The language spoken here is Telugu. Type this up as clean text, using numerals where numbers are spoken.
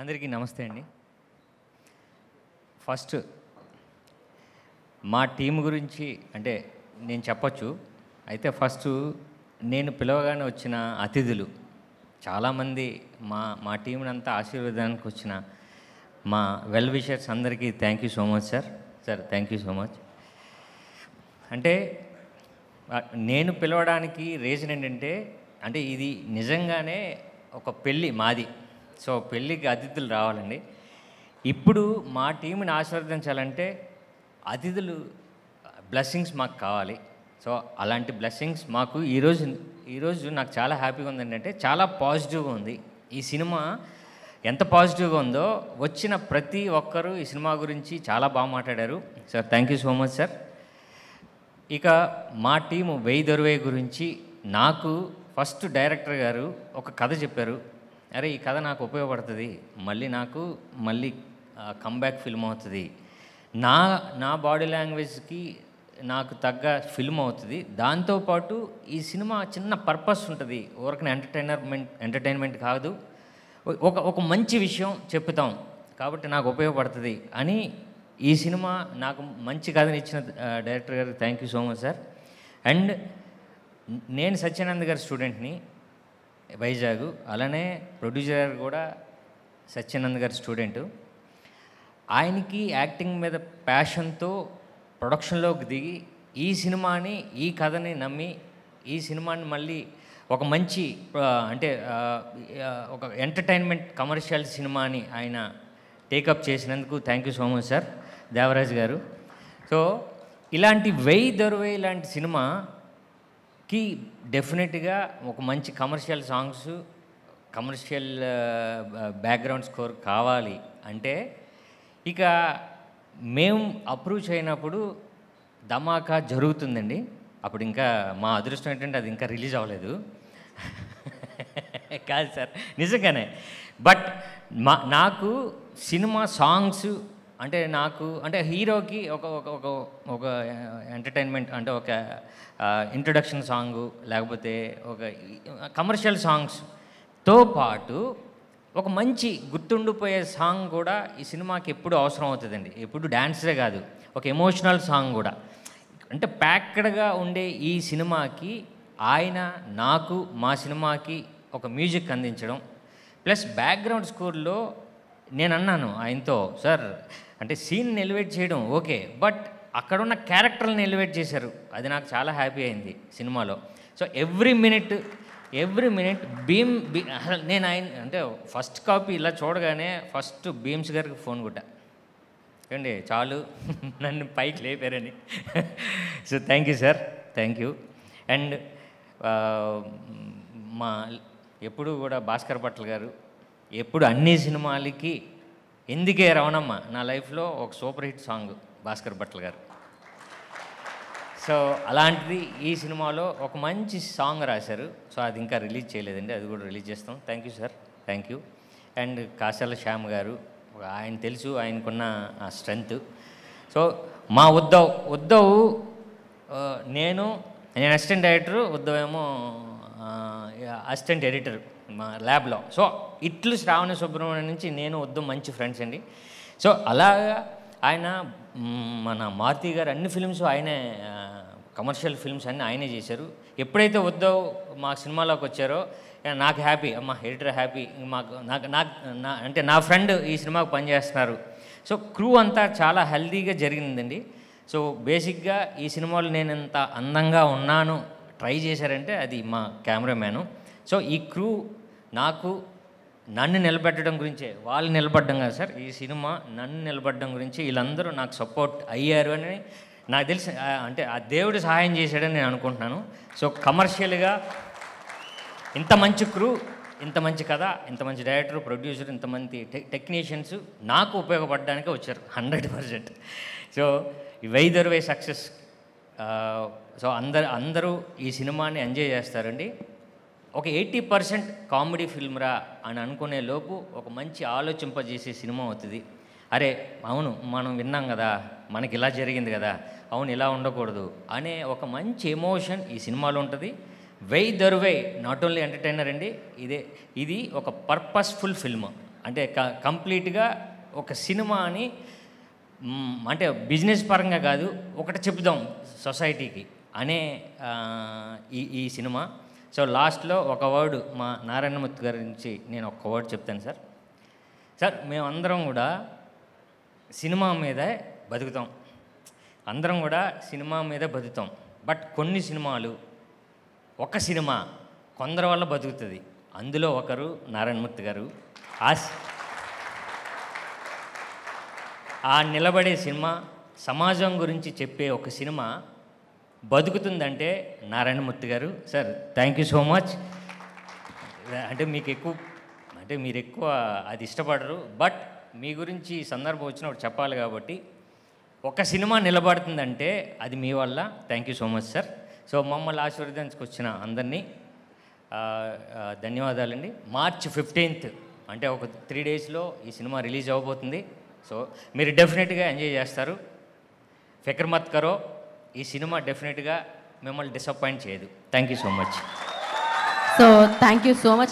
అందరికీ నమస్తే అండి. ఫస్ట్ మా టీం గురించి అంటే నేను చెప్పొచ్చు. అయితే ఫస్ట్ నేను పిలవగానే వచ్చిన అతిథులు చాలామంది మా టీంని అంతా ఆశీర్వాదానికి వచ్చిన మా వెల్ విషర్స్ అందరికీ thank you so much sir. Thank you so much. అంటే నేను పిలవడానికి రీజన్ ఏంటంటే, అంటే ఇది నిజంగానే ఒక పెళ్ళి మాది. సో పెళ్ళికి అతిథులు రావాలండి. ఇప్పుడు మా టీంని ఆశీర్వదించాలంటే అతిథులు బ్లెస్సింగ్స్ మాకు కావాలి. సో అలాంటి బ్లెస్సింగ్స్ మాకు ఈరోజు నాకు చాలా హ్యాపీగా ఉంది. ఏంటంటే చాలా పాజిటివ్గా ఉంది. ఈ సినిమా ఎంత పాజిటివ్గా ఉందో వచ్చిన ప్రతి ఒక్కరూ ఈ సినిమా గురించి చాలా బాగా మాట్లాడారు. Sir thank you so much sir. ఇక మా టీము వెయ్యి దొరువే గురించి నాకు ఫస్ట్ డైరెక్టర్ గారు ఒక కథ చెప్పారు. అరే ఈ కథ నాకు ఉపయోగపడుతుంది, మళ్ళీ కమ్బ్యాక్ ఫిల్మ్ అవుతుంది, నా బాడీ లాంగ్వేజ్కి నాకు తగ్గ ఫిల్మ్ అవుతుంది. దాంతోపాటు ఈ సినిమా చిన్న పర్పస్ ఉంటుంది, ఊరికనే ఎంటర్టైన్మెంట్ కాదు, ఒక మంచి విషయం చెప్తాం కాబట్టి నాకు ఉపయోగపడుతుంది అని ఈ సినిమా నాకు మంచి కథని ఇచ్చిన డైరెక్టర్ గారికి thank you so much sir. And నేను సత్యానంద్ గారి స్టూడెంట్ని వైజాగ్, అలానే ప్రొడ్యూసర్ కూడా సత్యానంద్ గారి స్టూడెంటు. ఆయనకి యాక్టింగ్ మీద ప్యాషన్తో ప్రొడక్షన్లోకి దిగి ఈ కథని నమ్మి ఈ సినిమాని మళ్ళీ ఒక మంచి ఒక ఎంటర్టైన్మెంట్ కమర్షియల్ సినిమాని ఆయన టేకప్ చేసినందుకు thank you so much sir Devaraj garu. So ఇలాంటి వెయ్యి దొరువే ఇలాంటి సినిమాకి డెఫినెట్గా ఒక మంచి commercial songs, commercial background score కావాలి. అంటే ఇక మేము అప్రూవ్ చేయనప్పుడు ధమాకా జరుగుతుందండి. అప్పుడు ఇంకా మా అదృష్టం ఏంటంటే అది ఇంకా రిలీజ్ అవ్వలేదు. కాదు సార్, నిజంగానే. బట్ నాకు సినిమా సాంగ్స్ అంటే హీరోకి ఒక ఎంటర్టైన్మెంట్ అంటే ఒక ఇంట్రొడక్షన్ సాంగు, లేకపోతే ఒక కమర్షియల్ సాంగ్స్తో పాటు ఒక మంచి గుర్తుండిపోయే సాంగ్ కూడా ఈ సినిమాకి ఎప్పుడు అవసరం అవుతుందండి. ఎప్పుడు డ్యాన్సే కాదు, ఒక ఎమోషనల్ సాంగ్ కూడా. అంటే ప్యాక్డ్గా ఉండే ఈ సినిమాకి మా సినిమాకి ఒక మ్యూజిక్ అందించడం, ప్లస్ బ్యాక్గ్రౌండ్ స్కోర్లో నేను అన్నాను ఆయనతో, సార్ అంటే సీన్ని ఎలివేట్ చేయడం ఓకే, బట్ అక్కడున్న క్యారెక్టర్ని ఎలివేట్ చేశారు, అది నాకు చాలా హ్యాపీ అయింది సినిమాలో. సో ఎవ్రీ మినిట్ నేను ఆయన అంటే ఫస్ట్ కాపీ ఇలా చూడగానే ఫస్ట్ భీమ్స్ గారికి ఫోన్ కొట్టా, ఏండి చాలు నన్ను పైకి లేపారని. So thank you sir, thank you. And ఎప్పుడు కూడా భాస్కర్ భట్ల గారు ఎప్పుడు అన్ని సినిమాలకి ఎందుకే రవణమ్మ నా లైఫ్లో ఒక super hit song Bhaskar Bhatla గారు. సో అలాంటిది ఈ సినిమాలో ఒక మంచి సాంగ్ రాశారు. సో అది ఇంకా రిలీజ్ చేయలేదండి, అది కూడా రిలీజ్ చేస్తాం. Thank you sir, thank you. And Kasala Shyam గారు, ఆయన తెలుసు ఆయనకున్న స్ట్రెంగ్త్. సో మా ఉద్ధవ్ నేను అసిస్టెంట్ డైరెక్టరు, ఉద్ధవ్ ఏమో అసిస్టెంట్ ఎడిటర్ మా ల్యాబ్లో. సో ఇట్లు శ్రావణ సుబ్రహ్మణ్యం నుంచి నేను ఉద్ధవ్ మంచి ఫ్రెండ్స్ అండి. సో అలాగా ఆయన మన మారుతి గారు అన్ని ఫిల్మ్స్ ఆయనే, కమర్షియల్ ఫిల్మ్స్ అన్నీ ఆయనే చేశారు. ఎప్పుడైతే ఉద్ధవ్ మా సినిమాలోకి వచ్చారో నాకు హ్యాపీ, అమ్మ ఎడిటర్ హ్యాపీ, అంటే నా ఫ్రెండ్ ఈ సినిమాకు పనిచేస్తున్నారు. సో క్రూ అంతా చాలా హెల్దీగా జరిగిందండి. సో బేసిక్గా ఈ సినిమాలో నేను ఎంత అందంగా ఉన్నాను ట్రై చేశారంటే అది మా కెమెరామ్యాను. సో ఈ క్రూ నన్ను నిలబెట్టడం గురించే, వాళ్ళు నిలబడ్డం కాదు సార్, ఈ సినిమా నన్ను నిలబడ్డం గురించి వీళ్ళందరూ నాకు సపోర్ట్ అయ్యారు అని నాకు తెలిసి, అంటే ఆ దేవుడు సహాయం చేశాడని నేను అనుకుంటున్నాను. సో కమర్షియల్గా ఇంత మంచి క్రూ, ఇంత మంచి కథ, ఇంత మంచి డైరెక్టర్, ప్రొడ్యూసర్, ఇంతమంది టెక్నీషియన్స్ నాకు ఉపయోగపడడానికే వచ్చారు 100%. సో ఈ వెయ్యి దొరువే సక్సెస్. సో అందరూ ఈ సినిమాని ఎంజాయ్ చేస్తారండి. ఒక 80% కామెడీ ఫిల్మ్ రా అని అనుకునే లోపు ఒక మంచి ఆలోచింపజేసే సినిమా అవుతుంది. అరే అవును మనం విన్నాం కదా, మనకి ఇలా జరిగింది కదా, అవును ఇలా ఉండకూడదు అనే ఒక మంచి ఎమోషన్ ఈ సినిమాలో ఉంటుంది. వెయ్యి దొరువే నాట్ ఓన్లీ ఎంటర్టైనర్ అండి, ఇది ఒక పర్పస్ఫుల్ ఫిల్మ్. అంటే కంప్లీట్గా ఒక సినిమాని అంటే బిజినెస్ పరంగా కాదు, ఒకటి చెప్దాం సొసైటీకి అనే ఈ సినిమా. సో లాస్ట్లో ఒక వర్డ్ మా నారాయణమూర్తి గారి నుంచి నేను ఒక్క వర్డ్ చెప్తాను సార్. సార్ మేమందరం కూడా సినిమా మీదే బతుకుతాం, అందరం కూడా సినిమా మీదే బతుకుతాం. బట్ కొన్ని సినిమాలు, ఒక సినిమా కొందరి వల్ల బతుకుతుంది. అందులో ఒకరు నారాయణమూర్తి గారు. ఆ నిలబడే సినిమా, సమాజం గురించి చెప్పే ఒక సినిమా బతుకుతుందంటే నారాయణమూర్తి గారు. Sir thank you so much. అంటే మీరు ఎక్కువ అది ఇష్టపడరు, బట్ మీ గురించి సందర్భం వచ్చినప్పుడు చెప్పాలి కాబట్టి ఒక సినిమా నిలబడుతుందంటే అది మీ వల్ల. Thank you so much sir. So మమ్మల్ని ఆశీర్వదించుకొచ్చిన అందరినీ ధన్యవాదాలండి. March 15th అంటే ఒక 3 daysలో ఈ సినిమా రిలీజ్ అవ్వబోతుంది. సో మీరు డెఫినెట్గా ఎంజాయ్ చేస్తారు. ఫిక్ర్ మత్ కరో, ఈ సినిమా డెఫినెట్గా మిమ్మల్ని డిసప్పాయింట్ చేయదు. Thank you so much. So thank you so much.